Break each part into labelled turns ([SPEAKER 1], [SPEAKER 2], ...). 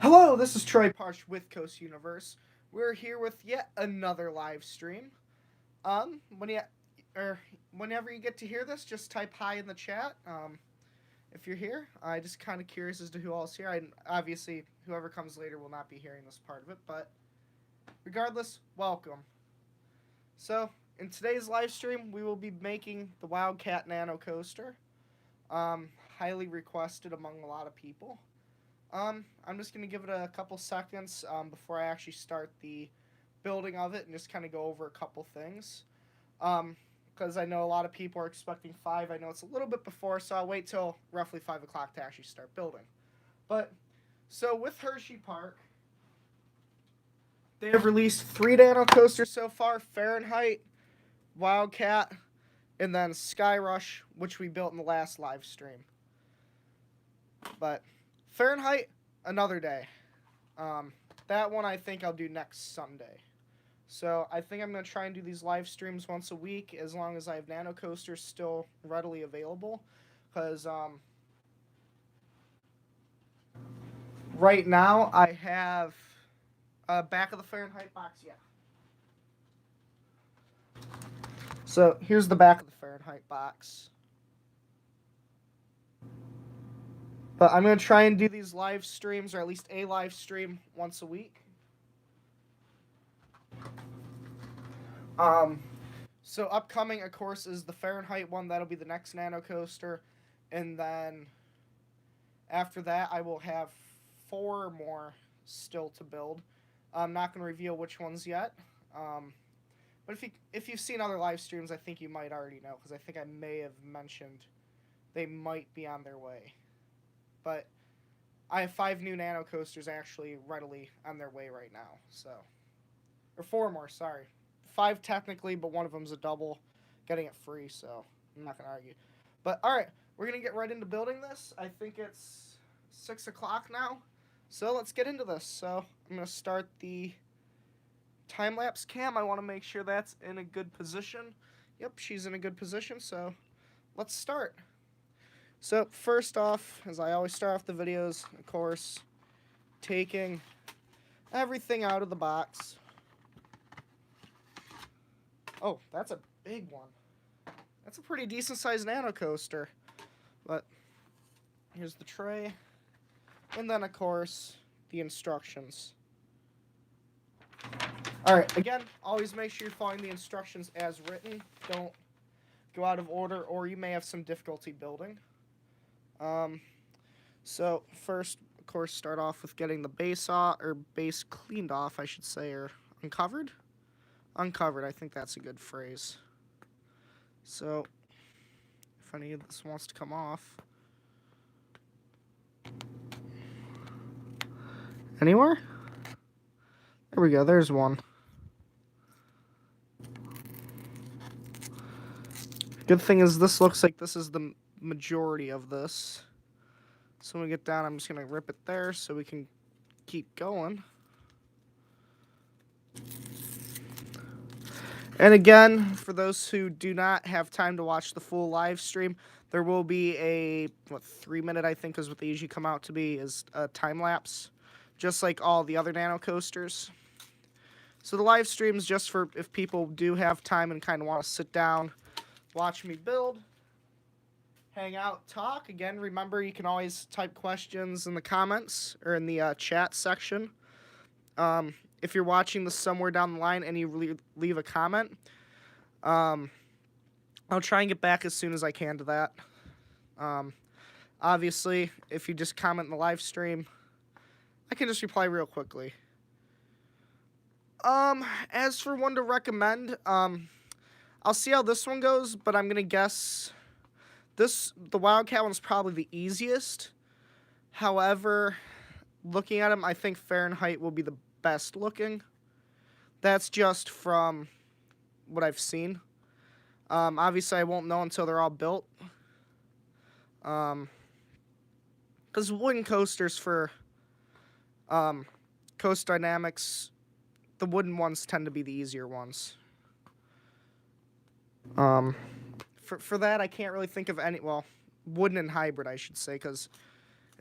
[SPEAKER 1] Hello, this is Troy Parch with Coast Universe. We're here with yet another live stream. When you or whenever you get to hear this, just type hi in the chat. If you're here, I just kind of curious as to who all's here. Obviously whoever comes later will not be hearing this part of it, but regardless, welcome. So in today's live stream, we will be making the Wildcat Nano Coaster. Highly requested among a lot of people. I'm just going to give it a couple seconds before I actually start the building of it and just kind of go over a couple things. Because I know a lot of people are expecting 5. I know it's a little bit before, so I'll wait till roughly 5 o'clock to actually start building. But, so with Hersheypark, they have released 3 Nano coasters so far: Fahrenheit, Wildcat, and then Sky Rush, which we built in the last live stream. But Fahrenheit, another day. That one I think I'll do next Sunday. So I think I'm going to try and do these live streams once a week as long as I have nano coasters still readily available. Because right now I have back of the Fahrenheit box, yeah. So here's the back of the Fahrenheit box. But I'm going to try and do these live streams, or at least a live stream, once a week. So upcoming, of course, is the Fahrenheit one. That'll be the next nano coaster. And then after that, I will have 4 more still to build. I'm not going to reveal which ones yet. But if you've seen other live streams, I think you might already know, because I think I may have mentioned they might be on their way. But I have 5 new nano coasters actually readily on their way right now. So, or 4 more, sorry. 5 technically, but one of them's a double, getting it free, so I'm not going to argue. But alright, we're going to get right into building this. I think it's 6 o'clock now, so let's get into this. So I'm going to start the time-lapse cam. I want to make sure that's in a good position. Yep, she's in a good position, so let's start. So first off, as I always start off the videos, of course, taking everything out of the box. Oh, that's a big one. That's a pretty decent sized nano coaster. But here's the tray. And then, of course, the instructions. Alright, again, always make sure you're following the instructions as written. Don't go out of order, or you may have some difficulty building. So first, of course, start off with getting the base off, or base cleaned off, I should say, or uncovered? Uncovered, I think that's a good phrase. So, if any of this wants to come off. Anywhere? There we go, there's one. Good thing is this looks like this is the majority of this. So when we get down, I'm just going to rip it there so we can keep going. And again, for those who do not have time to watch the full live stream, there will be a 3-minute, I think is what they usually come out to be, is a time lapse, just like all the other nano coasters. So the live stream is just for if people do have time and kind of want to sit down, watch me build, hang out, talk. Again, remember you can always type questions in the comments or in the chat section. If you're watching this somewhere down the line and you leave a comment, I'll try and get back as soon as I can to that. Obviously, if you just comment in the live stream, I can just reply real quickly. As for one to recommend, I'll see how this one goes, but I'm gonna guess the Wildcat one's probably the easiest. However, looking at them, I think Fahrenheit will be the best looking. That's just from what I've seen. Obviously, I won't know until they're all built. Because wooden coasters for Coast Dynamics, the wooden ones tend to be the easier ones. For that, I can't really think of any, well, wooden and hybrid, I should say, because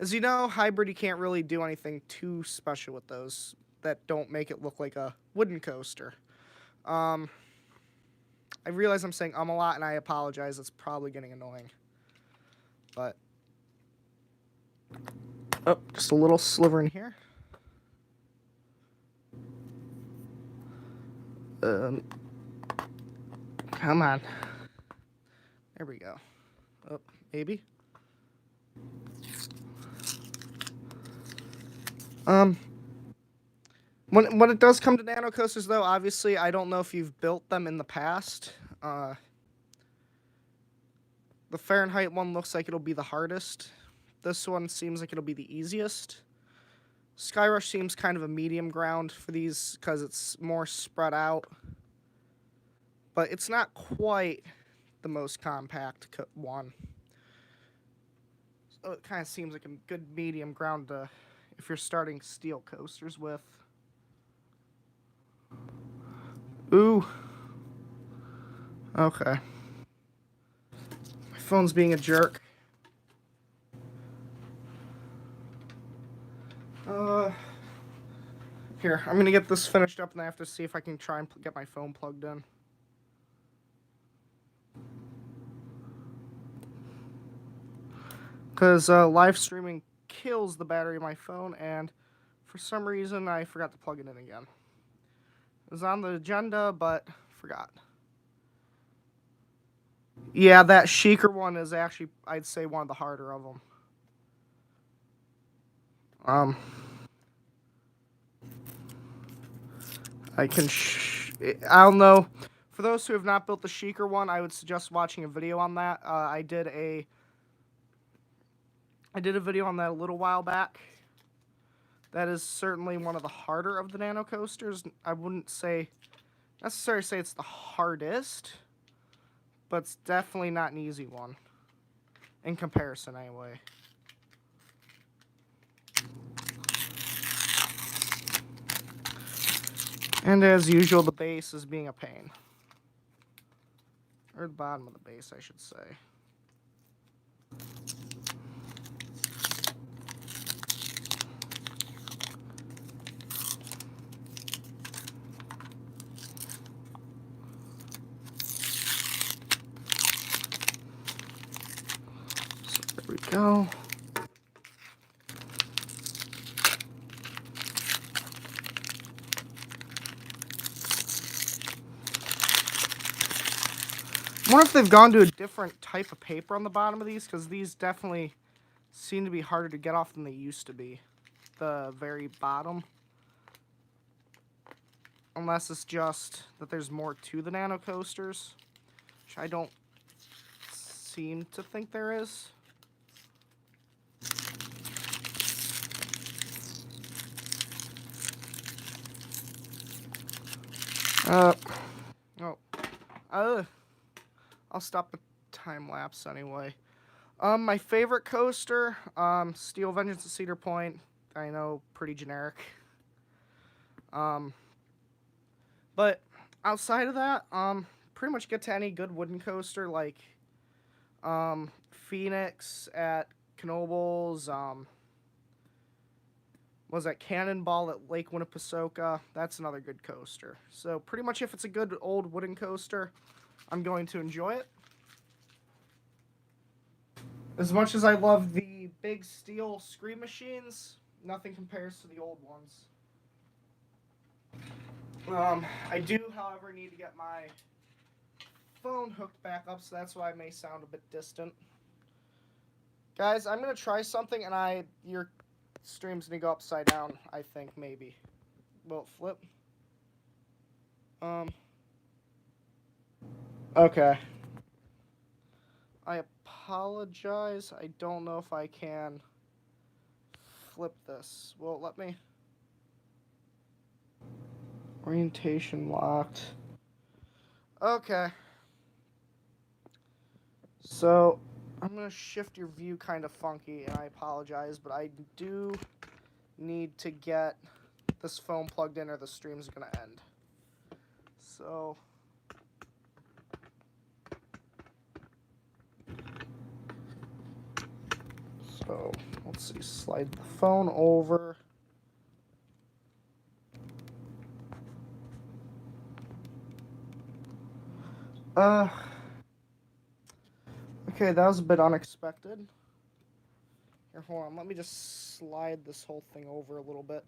[SPEAKER 1] As you know, hybrid, you can't really do anything too special with those that don't make it look like a wooden coaster. I realize I'm saying a lot, and I apologize. It's probably getting annoying. But, oh, just a little sliver in here. Come on. There we go. Oh, maybe. When it does come to nano coasters, though, obviously, I don't know if you've built them in the past. The Fahrenheit one looks like it'll be the hardest. This one seems like it'll be the easiest. Skyrush seems kind of a medium ground for these because it's more spread out. But it's not quite the most compact one. So it kind of seems like a good medium ground to, if you're starting steel coasters with. Ooh. Okay. My phone's being a jerk. Here, I'm gonna get this finished up and I have to see if I can try and get my phone plugged in. Because live streaming kills the battery of my phone, and for some reason I forgot to plug it in again. It was on the agenda, but forgot. Yeah, that Sheikr one is actually, I'd say, one of the harder of them. I don't know. For those who have not built the Sheikr one, I would suggest watching a video on that. I did a video on that a little while back. That is certainly one of the harder of the nano coasters. I wouldn't necessarily say it's the hardest, but it's definitely not an easy one. In comparison, anyway. And as usual, the base is being a pain. Or the bottom of the base, I should say. So there we go. I wonder if they've gone to a different type of paper on the bottom of these, because these definitely seem to be harder to get off than they used to be. The very bottom. Unless it's just that there's more to the nano coasters, which I don't seem to think there is. I'll stop the time lapse anyway. My favorite coaster, Steel Vengeance at Cedar Point. I know, pretty generic. But outside of that, pretty much get to any good wooden coaster like Phoenix at Knoebels, was that Cannonball at Lake Winnipesaukee. That's another good coaster. So pretty much if it's a good old wooden coaster, I'm going to enjoy it. As much as I love the big steel Scream Machines, nothing compares to the old ones. I do, however, need to get my phone hooked back up, so that's why I may sound a bit distant. Guys, I'm going to try something, and your stream's going to go upside down, I think, maybe. Will it flip? Okay. I apologize. I don't know if I can flip this. Will it let me? Orientation locked. Okay. So, I'm going to shift your view kind of funky, and I apologize, but I do need to get this phone plugged in or the stream's going to end. So, let's see, slide the phone over. Okay, that was a bit unexpected. Here, hold on, let me just slide this whole thing over a little bit.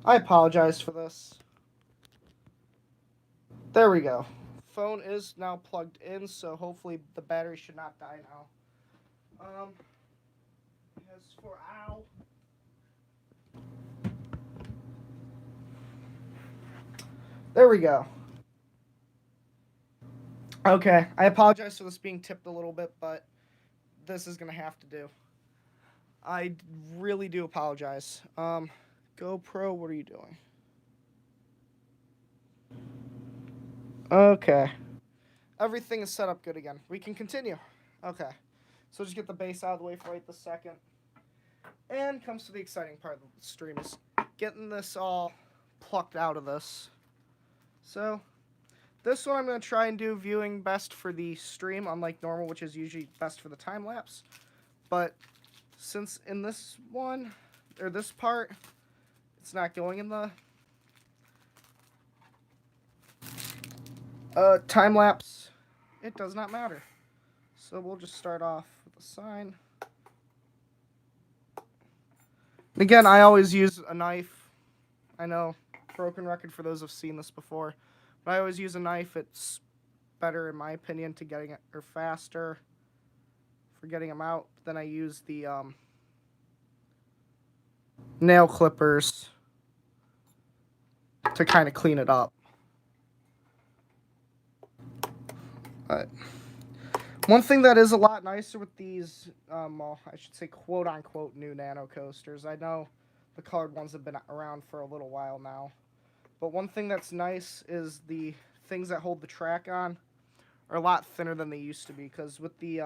[SPEAKER 1] I apologize for this. There we go. Phone is now plugged in, so hopefully the battery should not die now. As for ow. There we go. Okay, I apologize for this being tipped a little bit, but this is gonna have to do. I really do apologize. GoPro, what are you doing? Okay. Everything is set up good again. We can continue. Okay. So just get the base out of the way for right this second. And comes to the exciting part of the stream is getting this all plucked out of this. So this one I'm going to try and do viewing best for the stream, unlike normal, which is usually best for the time lapse. But since in this one, or this part, it's not going in the time lapse, it does not matter. So we'll just start off with a sign. And again, I always use a knife. I know, broken record for those who've seen this before. But I always use a knife. It's better, in my opinion, to getting it, or faster for getting them out. Then I use the nail clippers to kind of clean it up. But one thing that is a lot nicer with these, well, I should say quote-unquote new nano coasters. I know the colored ones have been around for a little while now. But one thing that's nice is the things that hold the track on are a lot thinner than they used to be. Because with the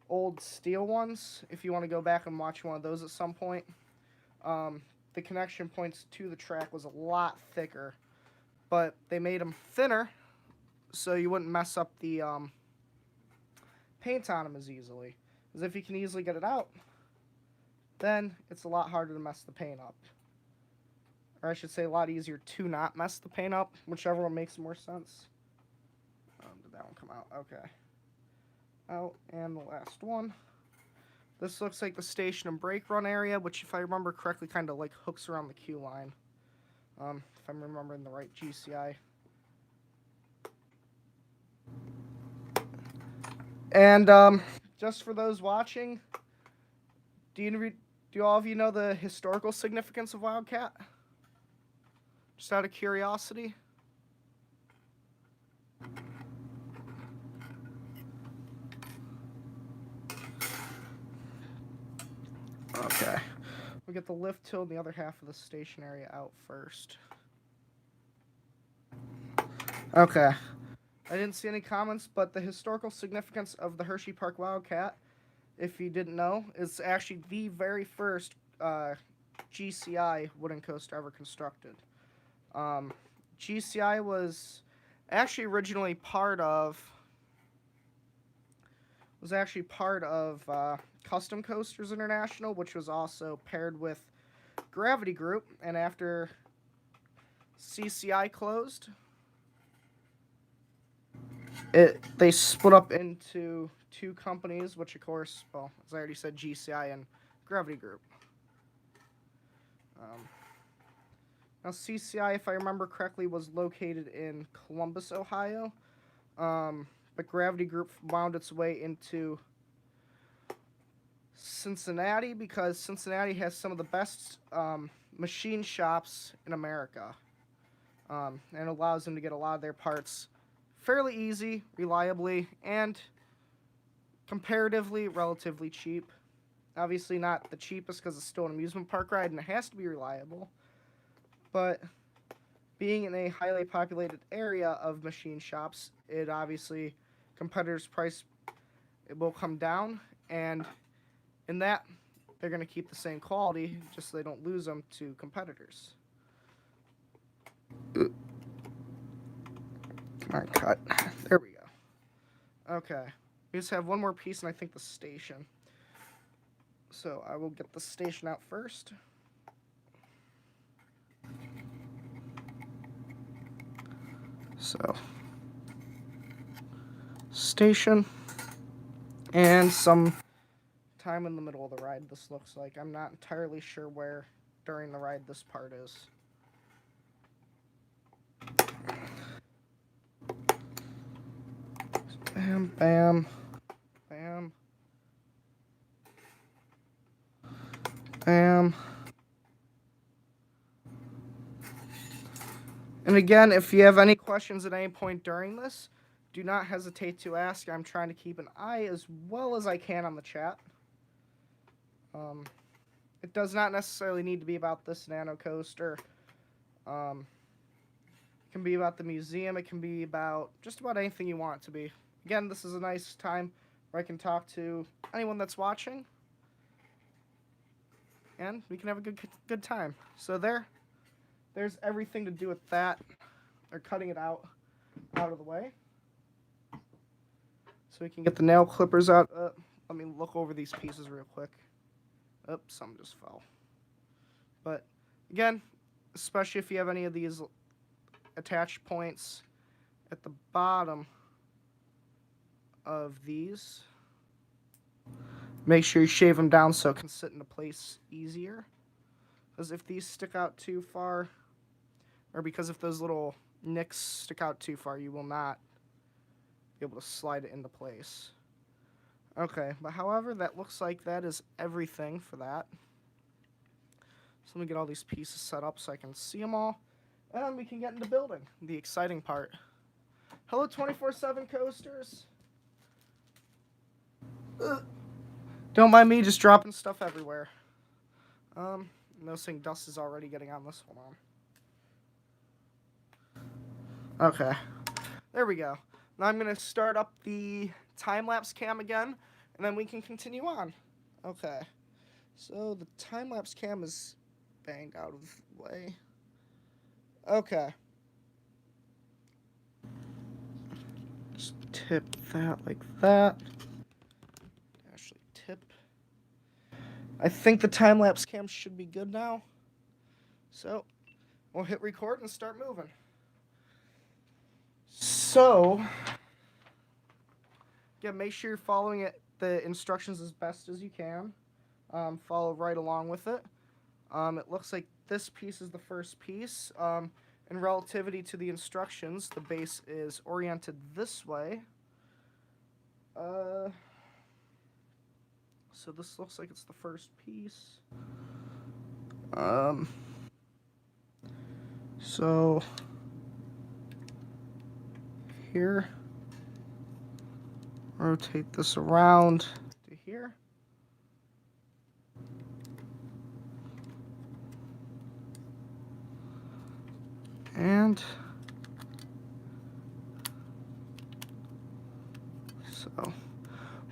[SPEAKER 1] old steel ones, if you want to go back and watch one of those at some point, the connection points to the track was a lot thicker. But they made them thinner so you wouldn't mess up the paint on them as easily. Because if you can easily get it out, then it's a lot harder to mess the paint up. Or I should say a lot easier to not mess the paint up, whichever one makes more sense. Did that one come out? Okay. Out, and the last one. This looks like the station and brake run area, which if I remember correctly kind of like hooks around the queue line. If I'm remembering the right GCI. And just for those watching, do all of you know the historical significance of Wildcat? Just out of curiosity. Okay. We'll get the lift till the other half of the station area out first. Okay. I didn't see any comments, but the historical significance of the Hersheypark Wildcat, if you didn't know, is actually the very first GCI wooden coaster ever constructed. GCI was actually originally part of Custom Coasters International, which was also paired with Gravity Group, and after CCI closed, they split up into two companies, which of course, well, as I already said, GCI and Gravity Group. Now, CCI, if I remember correctly, was located in Columbus, Ohio, but Gravity Group wound its way into Cincinnati because Cincinnati has some of the best machine shops in America, and allows them to get a lot of their parts fairly easy, reliably, and comparatively relatively cheap. Obviously not the cheapest because it's still an amusement park ride and it has to be reliable. But being in a highly populated area of machine shops, it obviously, competitors' price, it will come down. And in that, they're going to keep the same quality just so they don't lose them to competitors. Come on, cut. There we go. Okay. We just have one more piece, and I think the station. So I will get the station out first. So, station. And some time in the middle of the ride, this looks like. I'm not entirely sure where during the ride this part is. Bam, bam, bam, bam. And again, if you have any questions at any point during this, do not hesitate to ask. I'm trying to keep an eye as well as I can on the chat. It does not necessarily need to be about this nano coaster. It can be about the museum. It can be about just about anything you want it to be. Again, this is a nice time where I can talk to anyone that's watching, and we can have a good time. So there's everything to do with that. They're cutting it out of the way, so we can get the nail clippers out. Let me look over these pieces real quick. Oops, some just fell. But again, especially if you have any of these attached points at the bottom of these, make sure you shave them down so it can sit into place easier. Because if these stick out too far, or because if those little nicks stick out too far, you will not be able to slide it into place. Okay, but however, that looks like that is everything for that. So let me get all these pieces set up so I can see them all. And we can get into building, the exciting part. Hello, 24/7 coasters. Don't mind me just dropping stuff everywhere. Noticing dust is already getting on this. Hold on. Okay, there we go. Now I'm going to start up the time-lapse cam again, and then we can continue on. Okay, so the time-lapse cam is banged out of the way. Okay. Just tip that like that. Actually, tip. I think the time-lapse cam should be good now. So, we'll hit record and start moving. So, yeah, make sure you're following the instructions as best as you can. Follow right along with it. It looks like this piece is the first piece. In relativity to the instructions, the base is oriented this way. So this looks like it's the first piece. So here, rotate this around to here. And so,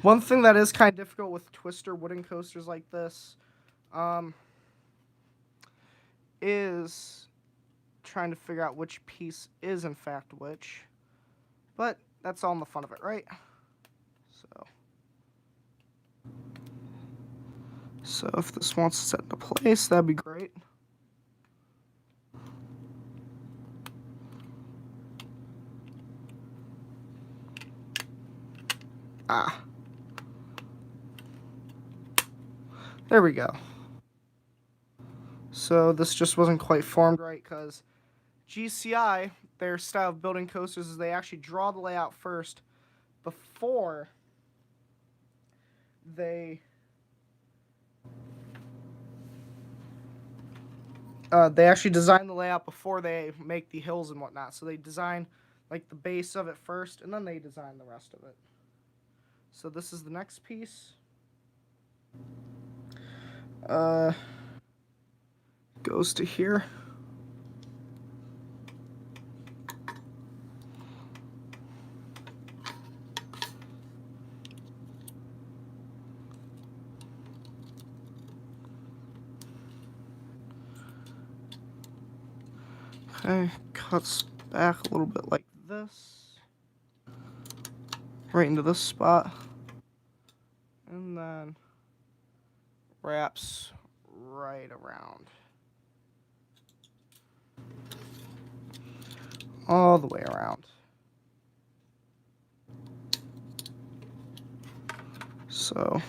[SPEAKER 1] one thing that is kind of difficult with twister wooden coasters like this is trying to figure out which piece is in fact which. But that's all in the fun of it, right? So if this wants to set into place, that'd be great. There we go. So this just wasn't quite formed right because GCI, their style of building coasters is they actually draw the layout first before they actually design the layout before they make the hills and whatnot. So they design like the base of it first, and then they design the rest of it. So this is the next piece. Goes to here. Okay, cuts back a little bit like this. right into this spot. And then wraps right around. All the way around. So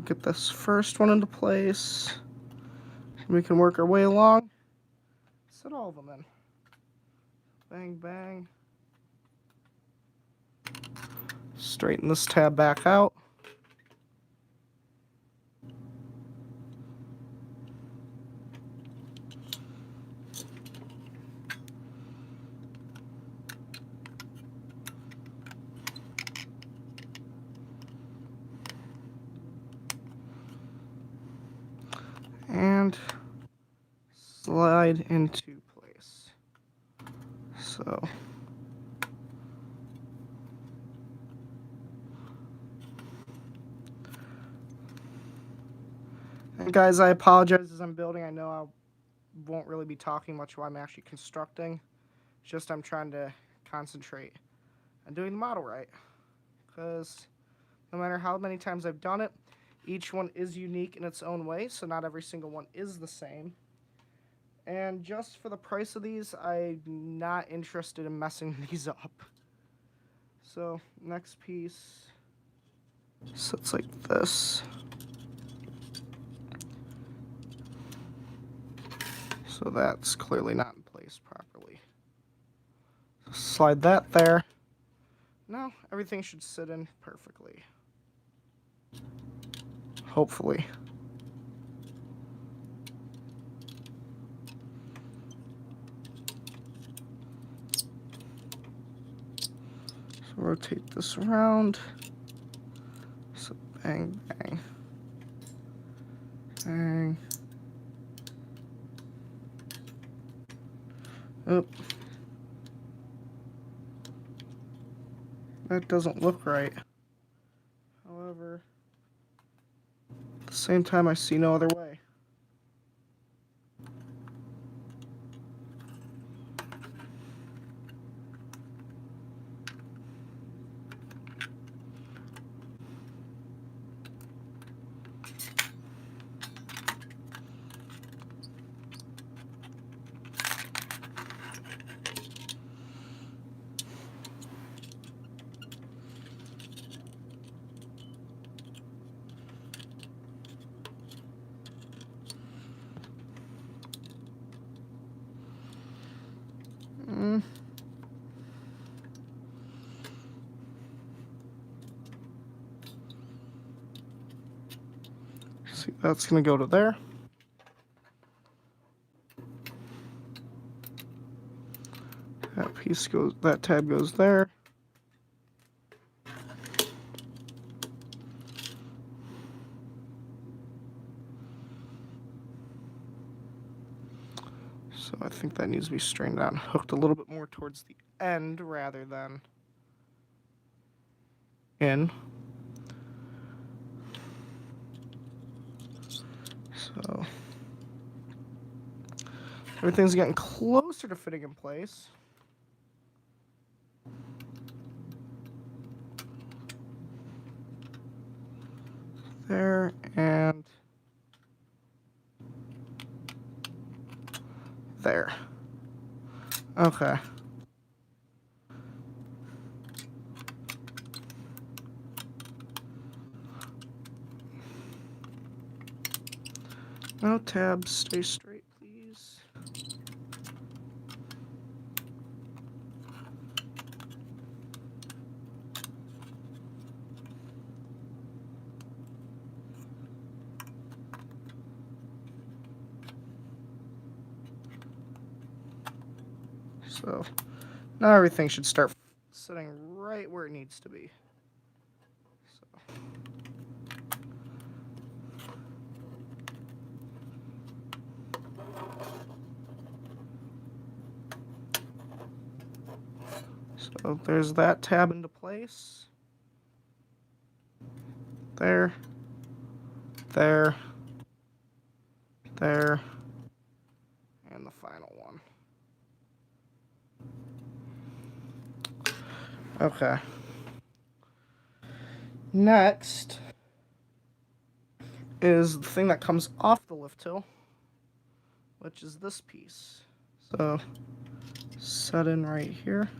[SPEAKER 1] get this first one into place. We can work our way along. Set all of them in. Bang, bang. Straighten this tab back out. And slide into place. So and guys, I apologize as I'm building. I know I won't really be talking much while I'm actually constructing. It's just I'm trying to concentrate on doing the model right. Because no matter how many times I've done it, each one is unique in its own way, so not every single one is the same. And just for the price of these, I'm not interested in messing these up. So, next piece sits like this. So that's clearly not in place properly. Slide that there. Now, everything should sit in perfectly. Hopefully. So rotate this around. So bang, bang, bang. Oop. That doesn't look right. However, at the same time, I see no other way. See, that's going to go to there. That piece goes, that tab goes there. So I think that needs to be straightened out and hooked a little bit more towards the end rather than in. So everything's getting closer to fitting in place. There and there. Okay. Now tabs stay straight, please. So now everything should start sitting right where it needs to be. So there's that tab into place. There. There. there, and the final one. Okay. Next is the thing that comes off the lift hill, which is this piece. So set in right here.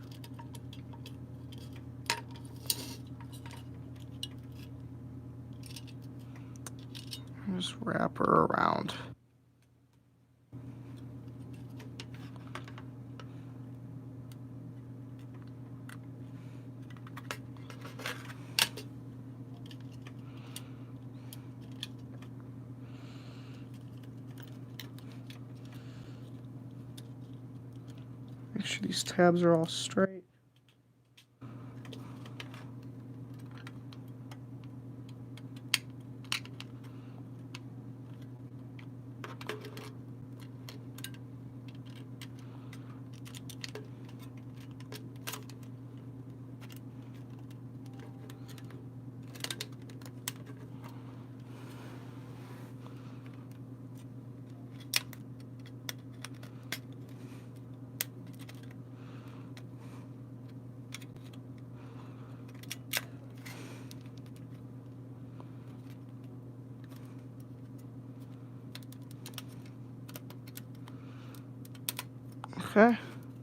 [SPEAKER 1] Just wrap her around. Make sure these tabs are all straight. Okay,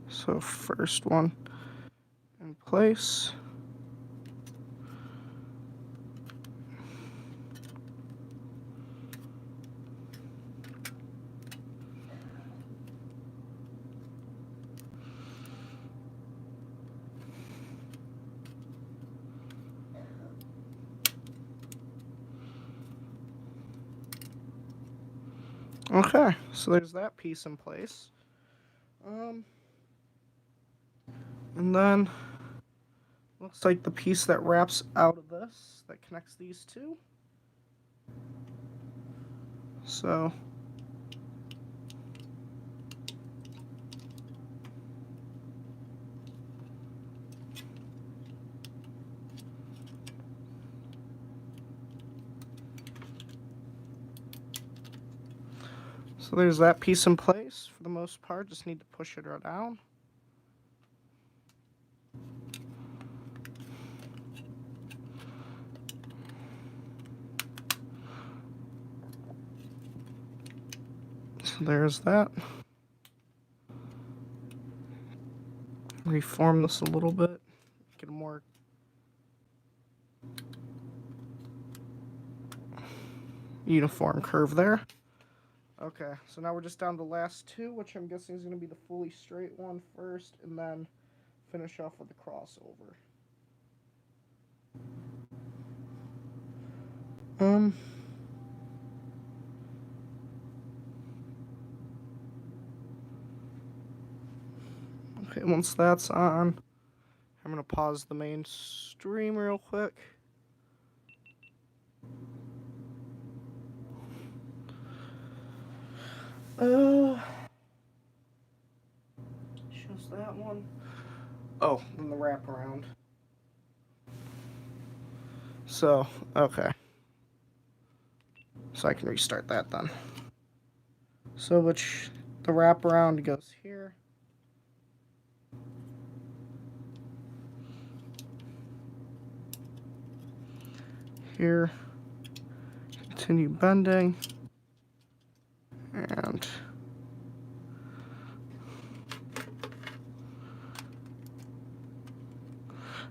[SPEAKER 1] so first one in place. Okay, so there's that piece in place. And then looks like the piece that wraps out of this that connects these two. So there's that piece in place for the most part. Just need to push it right down. So there's that. Reform this a little bit. Get a more uniform curve there. Okay, so now we're just down to the last two, which I'm guessing is going to be the fully straight one first, and then finish off with the crossover. Okay, once that's on, I'm going to pause the main stream real quick. Just that one. Oh, and the wraparound. So, okay. So I can restart that then. So the wraparound goes here. Here. Continue bending. And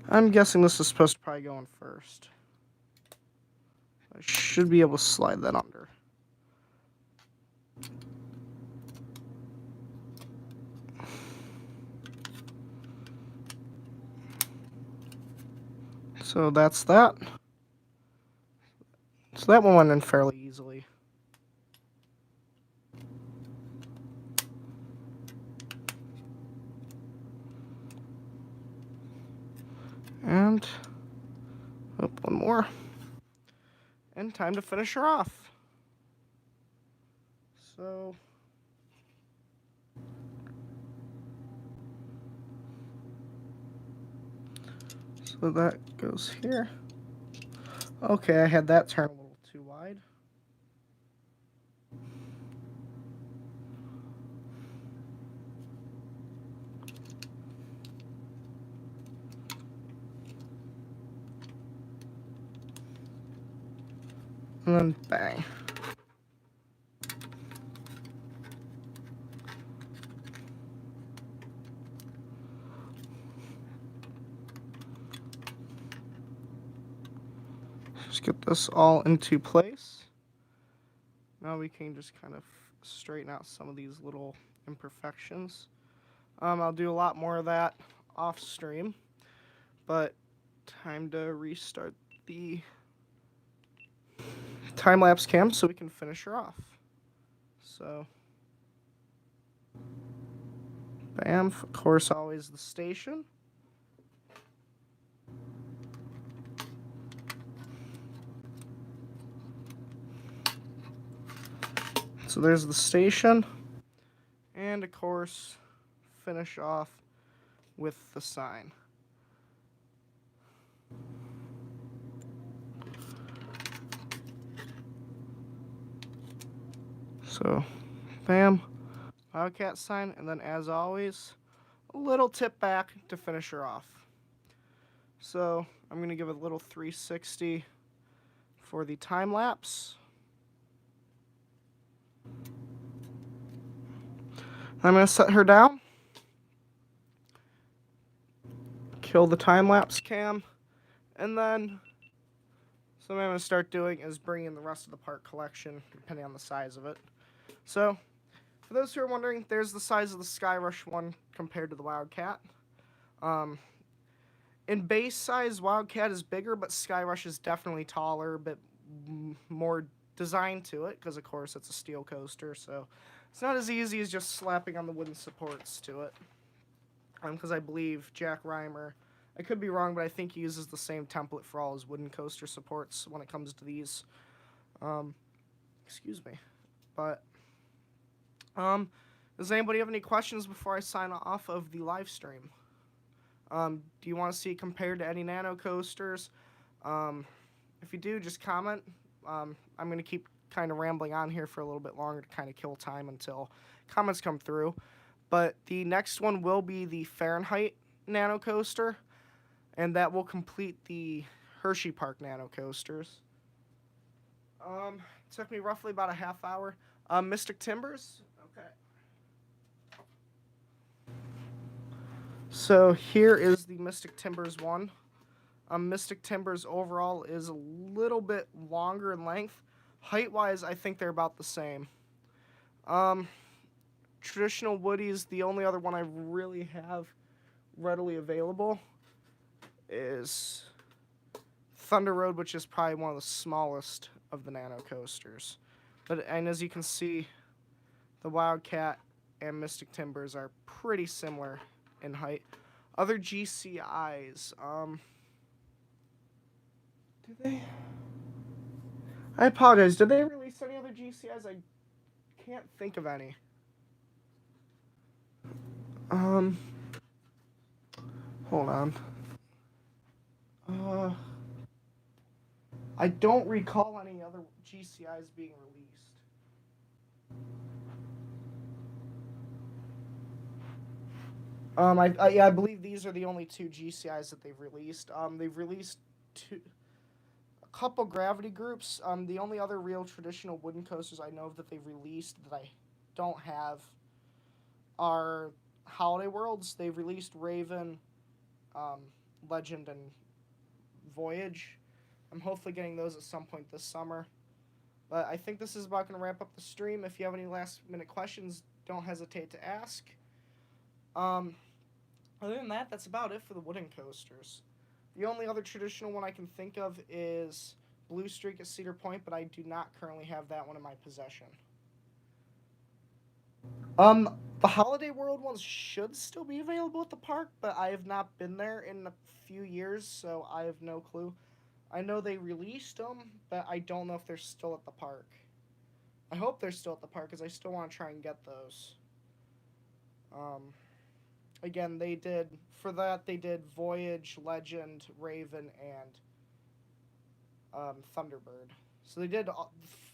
[SPEAKER 1] I'm guessing this is supposed to probably go in first. I should be able to slide that under. So that's that. So that one went in fairly easily. And one more. And time to finish her off. So that goes here. Okay, I had that turn a little too wide. and then bang. Just get this all into place. Now we can just kind of straighten out some of these little imperfections. I'll do a lot more of that off stream, but time to restart the time-lapse cam so we can finish her off. So, bam, of course, always the station. So there's the station, and of course, finish off with the sign. So, bam, Wildcat sign, and then as always, a little tip back to finish her off. So, I'm going to give it a little 360 for the time lapse. I'm going to set her down, kill the time lapse cam, and then so what I'm going to start doing is bring in the rest of the part collection, depending on the size of it. So, for those who are wondering, there's the size of the Skyrush one compared to the Wildcat. In base size, Wildcat is bigger, but Skyrush is definitely taller, a bit more designed to it, because of course it's a steel coaster, so it's not as easy as just slapping on the wooden supports to it. Because I believe Jack Reimer, I could be wrong, but I think he uses the same template for all his wooden coaster supports when it comes to these. Excuse me. But, does anybody have any questions before I sign off of the live stream? Do you want to see it compared to any nano coasters? If you do, just comment. I'm going to keep kind of rambling on here for a little bit longer to kind of kill time until comments come through. But the next one will be the Fahrenheit nano coaster, and that will complete the Hersheypark nano coasters. It took me roughly about a half hour. Mystic Timbers. Okay. So here is the Mystic Timbers one. Mystic Timbers overall is a little bit longer in length. Height-wise, I think they're about the same. Traditional Woodies, the only other one I really have readily available is Thunder Road, which is probably one of the smallest of the nano coasters. And as you can see, the Wildcat and Mystic Timbers are pretty similar in height. Other GCIs, did they? I apologize. Did they release any other GCIs? I can't think of any. Hold on. I don't recall any other GCIs being released. I believe these are the only two GCIs that they've released. They've released a couple gravity groups. The only other real traditional wooden coasters I know of that they've released that I don't have are Holiday Worlds. They've released Raven, Legend, and Voyage. I'm hopefully getting those at some point this summer. But I think this is about going to wrap up the stream. If you have any last-minute questions, don't hesitate to ask. Other than that, that's about it for the wooden coasters. The only other traditional one I can think of is Blue Streak at Cedar Point, but I do not currently have that one in my possession. The Holiday World ones should still be available at the park, but I have not been there in a few years, so I have no clue. I know they released them, but I don't know if they're still at the park. I hope they're still at the park, because I still want to try and get those. Again, they did Voyage, Legend, Raven, and Thunderbird. So they did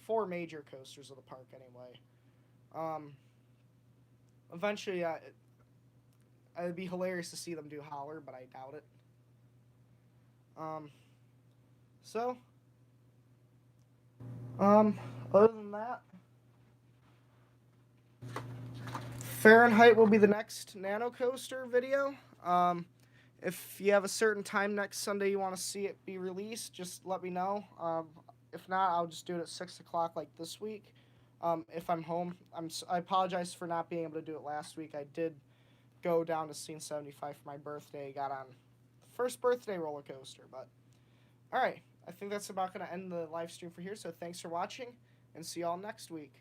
[SPEAKER 1] 4 major coasters of the park anyway. Eventually, it'd be hilarious to see them do Howler, but I doubt it. So, Other than that, Fahrenheit will be the next Nano Coaster video. If you have a certain time next Sunday you want to see it be released, just let me know. If not, I'll just do it at 6 o'clock like this week. If I'm home, I apologize for not being able to do it last week. I did go down to Scene 75 for my birthday. Got on the first birthday roller coaster. But, alright, I think that's about going to end the live stream for here. So thanks for watching, and see y'all next week.